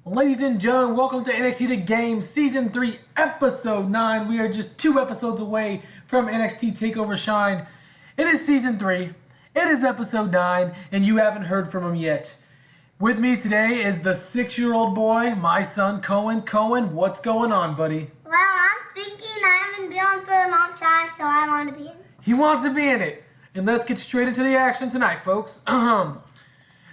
Ladies and gentlemen, welcome to NXT The Game Season 3, Episode 9. We are just 2 episodes away from NXT Takeover Shine. It is Season 3, it is Episode 9, and you haven't heard from him yet. With me today is the 6-year-old boy, my son, Cohen. Cohen, what's going on, buddy? Well, I'm thinking I haven't been on for a long time, so I want to be in. He wants to be in it. And let's get straight into the action tonight, folks.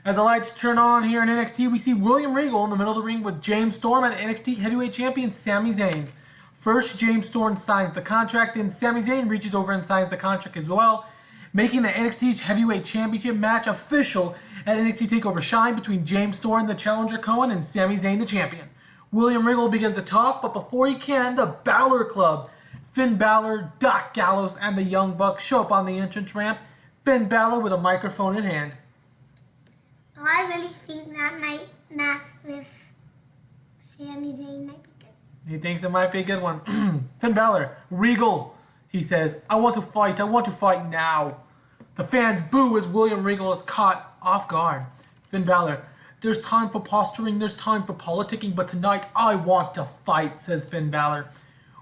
As the lights turn on here in NXT, we see William Regal in the middle of the ring with James Storm and NXT Heavyweight Champion Sami Zayn. First, James Storm signs the contract, then Sami Zayn reaches over and signs the contract as well, making the NXT Heavyweight Championship match official at NXT TakeOver Shine between James Storm, the challenger Cohen, and Sami Zayn, the champion. William Regal begins to talk, but before he can, the Balor Club, Finn Balor, Doc Gallows, and the Young Bucks show up on the entrance ramp, Finn Balor with a microphone in hand. I really think that match with Sami Zayn might be good. He thinks it might be a good one. Finn Balor, Regal, he says, I want to fight now. The fans boo as William Regal is caught off guard. Finn Balor, there's time for posturing, there's time for politicking, but tonight I want to fight, says Finn Balor.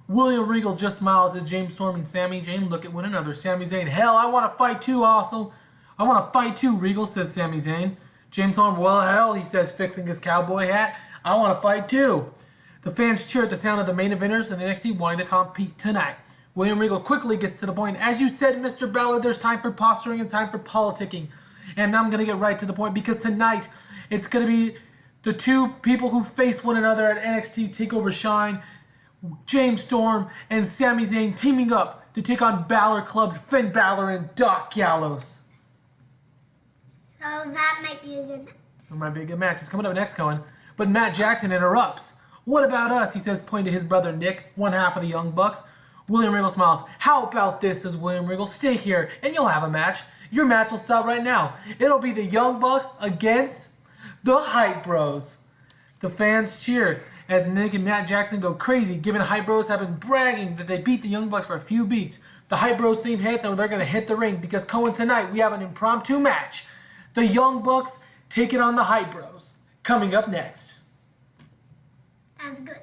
William Regal just smiles as James Storm and Sami Zayn look at one another. Sami Zayn, hell, I want to fight too, also. I want to fight too, Regal, says Sami Zayn. James Storm, well, hell, he says, fixing his cowboy hat. I want to fight too. The fans cheer at the sound of the main eventers and NXT wanting to compete tonight. William Regal quickly gets to the point. As you said, Mr. Balor, there's time for posturing and time for politicking. And I'm going to get right to the point because tonight it's going to be the two people who face one another at NXT TakeOver Shine, James Storm and Sami Zayn teaming up to take on Balor Club's Finn Balor and Doc Gallows. So that might be a good match. It might be a good match. It's coming up next, Cohen. But Matt Jackson interrupts. What about us? He says, pointing to his brother Nick, one half of the Young Bucks. William Regal smiles. How about this, says William Regal. Stay here and you'll have a match. Your match will start right now. It'll be the Young Bucks against the Hype Bros. The fans cheer as Nick and Matt Jackson go crazy, given Hype Bros have been bragging that they beat the Young Bucks for a few beats. The Hype Bros theme hits and they're going to hit the ring because, Cohen, tonight we have an impromptu match. The Young Bucks take it on the Hype Bros. Coming up next. That's good.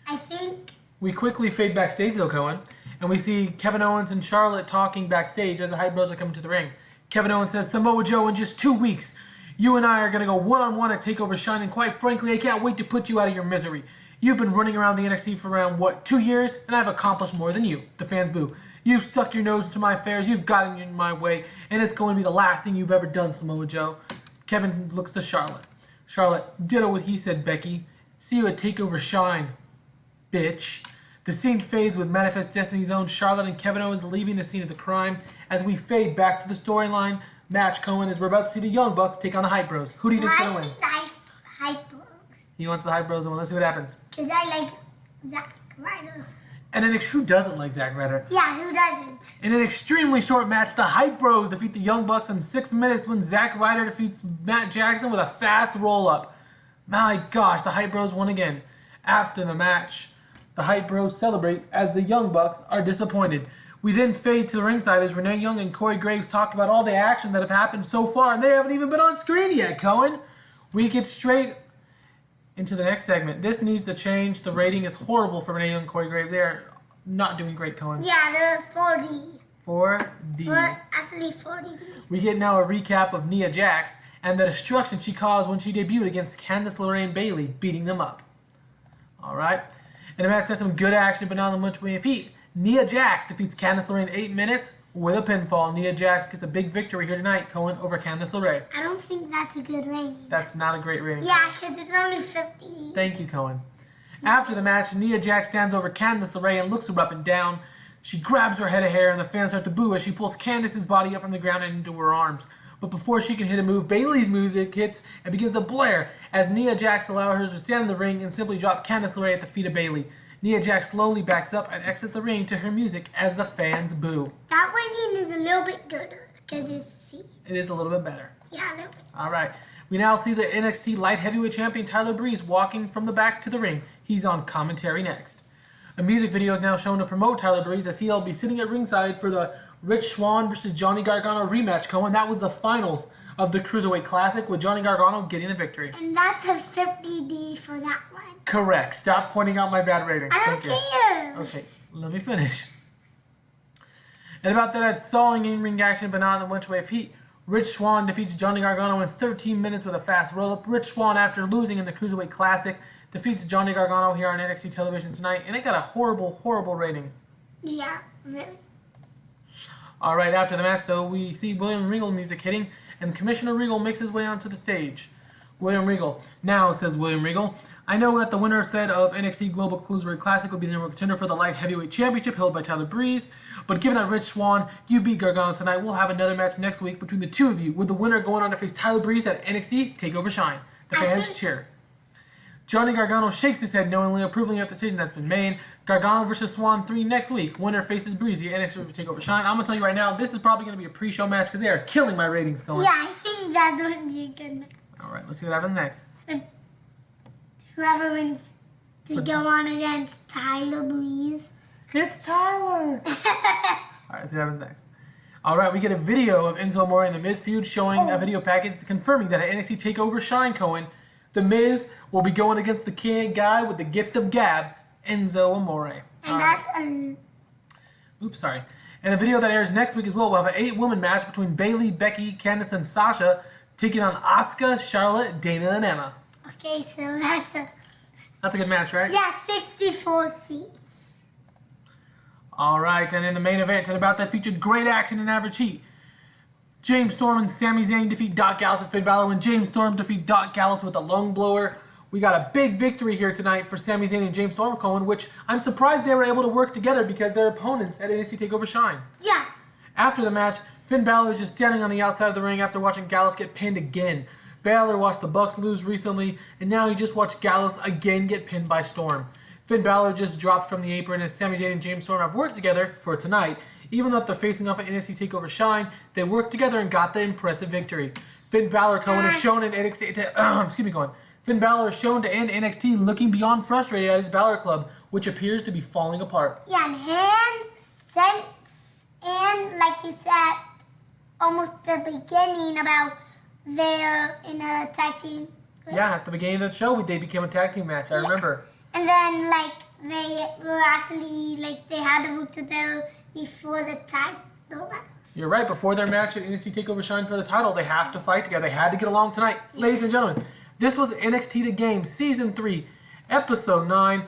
I think... We quickly fade backstage though, Cohen, and we see Kevin Owens and Charlotte talking backstage as the Hype Bros are coming to the ring. Kevin Owens says, Samoa Joe, in just 2 weeks, you and I are going to go one-on-one at TakeOver Shine, and quite frankly, I can't wait to put you out of your misery. You've been running around the NXT for around, 2 years, and I've accomplished more than you. The fans boo. You've stuck your nose into my affairs, you've gotten in my way, and it's going to be the last thing you've ever done, Samoa Joe. Kevin looks to Charlotte. Charlotte, ditto what he said, Becky. See you at TakeOver Shine, bitch. The scene fades with Manifest Destiny's own Charlotte and Kevin Owens leaving the scene of the crime as we fade back to the storyline match, Cohen, as we're about to see the Young Bucks take on the Hype Bros. Who do you think's going to win? I think the Hype Bros. He wants the Hype Bros, and let's see what happens. Because I like Zack Ryder. And then who doesn't like Zack Ryder? Yeah, who doesn't? In an extremely short match, the Hype Bros defeat the Young Bucks in 6 minutes when Zack Ryder defeats Matt Jackson with a fast roll-up. My gosh, the Hype Bros won again. After the match, the Hype Bros celebrate as the Young Bucks are disappointed. We then fade to the ringside as Renee Young and Corey Graves talk about all the action that have happened so far, and they haven't even been on screen yet, Cohen. We get straight into the next segment. This needs to change. The rating is horrible for Renee Young and Corey Graves. They're not doing great, Cohen. Yeah, they're 4D. 4D. Actually, 40D. We get now a recap of Nia Jax and the destruction she caused when she debuted against Candice LeRae and Bayley, beating them up. Alright. And the match has some good action, but not much way of heat. Nia Jax defeats Candice LeRae in 8 minutes with a pinfall. Nia Jax gets a big victory here tonight, Cohen, over Candice LeRae. I don't think that's a good rating. That's not a great rating. Yeah, because it's only 50. Thank you, Cohen. After the match, Nia Jax stands over Candice LeRae and looks her up and down. She grabs her head of hair and the fans start to boo as she pulls Candice's body up from the ground and into her arms. But before she can hit a move, Bayley's music hits and begins to blare as Nia Jax allows her to stand in the ring and simply drop Candice LeRae at the feet of Bayley. Nia Jax slowly backs up and exits the ring to her music as the fans boo. That rating is a little bit good because it's C. It is a little bit better. Yeah, a little bit. Alright, we now see the NXT Light Heavyweight Champion Tyler Breeze walking from the back to the ring. He's on commentary next. A music video is now shown to promote Tyler Breeze as he'll be sitting at ringside for the Rich Swann versus Johnny Gargano rematch, Cohen. That was the finals of the Cruiserweight Classic, with Johnny Gargano getting the victory. And that's a 50D for that one. Correct. Stop pointing out my bad ratings. I don't Thank you. care. Okay, let me finish. And about that, stalling in-ring action, but not in the welterweight heat. Rich Swann defeats Johnny Gargano in 13 minutes with a fast roll-up. Rich Swann, after losing in the Cruiserweight Classic, defeats Johnny Gargano here on NXT television tonight, and it got a horrible, horrible rating. Yeah, really. All right, after the match, though, we see William Regal music hitting, and Commissioner Regal makes his way onto the stage. William Regal. Now, says William Regal, I know that the winner said of NXT Global Cruiserweight Classic would be the number one contender for the Light Heavyweight Championship held by Tyler Breeze, but given that Rich Swann, you beat Gargano tonight, we'll have another match next week between the two of you, with the winner going on to face Tyler Breeze at NXT Takeover Shine. The fans cheer. Johnny Gargano shakes his head knowingly, approving of the decision that's been made. Gargano versus Swann 3 next week. Winner faces Breezy at NXT Takeover Shine. I'm going to tell you right now, this is probably going to be a pre-show match because they are killing my ratings going. Yeah, I think that would be a good match. Alright, let's see what happens next. Whoever wins to go on against Tyler Breeze. It's Tyler! Alright, let's see what happens next. Alright, we get a video of Enzo Amore and The Miz feud, showing a video package confirming that at NXT TakeOver Shine, Cohen, The Miz will be going against the guy with the gift of gab, Enzo Amore. And that's a... Oops, sorry. And the video that airs next week as well, we'll have an 8-woman match between Bayley, Becky, Candice, and Sasha, taking on Asuka, Charlotte, Dana, and Emma. Okay, so that's a... That's a good match, right? Yeah, 64C. Alright, and in the main event, and about that featured great action in average heat. James Storm and Sami Zayn defeat Doc Gallows and Finn Balor when James Storm defeat Doc Gallows with a lung blower. We got a big victory here tonight for Sami Zayn and James Storm, Cohen, which I'm surprised they were able to work together because they're opponents at NXT TakeOver Shine. Yeah. After the match, Finn Balor is just standing on the outside of the ring after watching Gallows get pinned again. Balor watched the Bucks lose recently, and now he just watched Gallows again get pinned by Storm. Finn Balor just dropped from the apron as Sami Zayn and James Storm have worked together for tonight. Even though they're facing off at NXT TakeOver Shine, they worked together and got the impressive victory. Finn Balor, Cohen, is shown in NXT. Finn Balor is shown to end NXT looking beyond frustrated at his Balor Club, which appears to be falling apart. Yeah, and like you said, almost the beginning about they're in a tag team. Right? Yeah, at the beginning of the show, they became a tag team match. I remember. And then, like, they were actually, like, they had to work together before the title match. You're right. Before their match at NXT TakeOver Shine for the title, they have to fight together. They had to get along tonight. Ladies and gentlemen, this was NXT The Game, Season 3, Episode 9.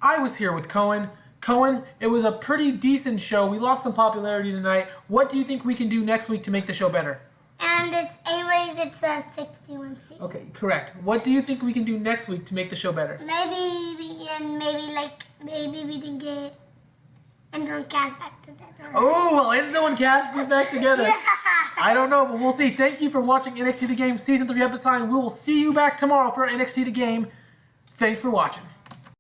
I was here with Cohen. Cohen, it was a pretty decent show. We lost some popularity tonight. What do you think we can do next week to make the show better? And anyways, it's a 61C. Okay, correct. What do you think we can do next week to make the show better? Maybe we can get Enzo and Cass back together. Oh, well, Enzo and Cass be back together. Yeah. I don't know, but we'll see. Thank you for watching NXT The Game Season 3 Episode 9. We will see you back tomorrow for NXT The Game. Thanks for watching.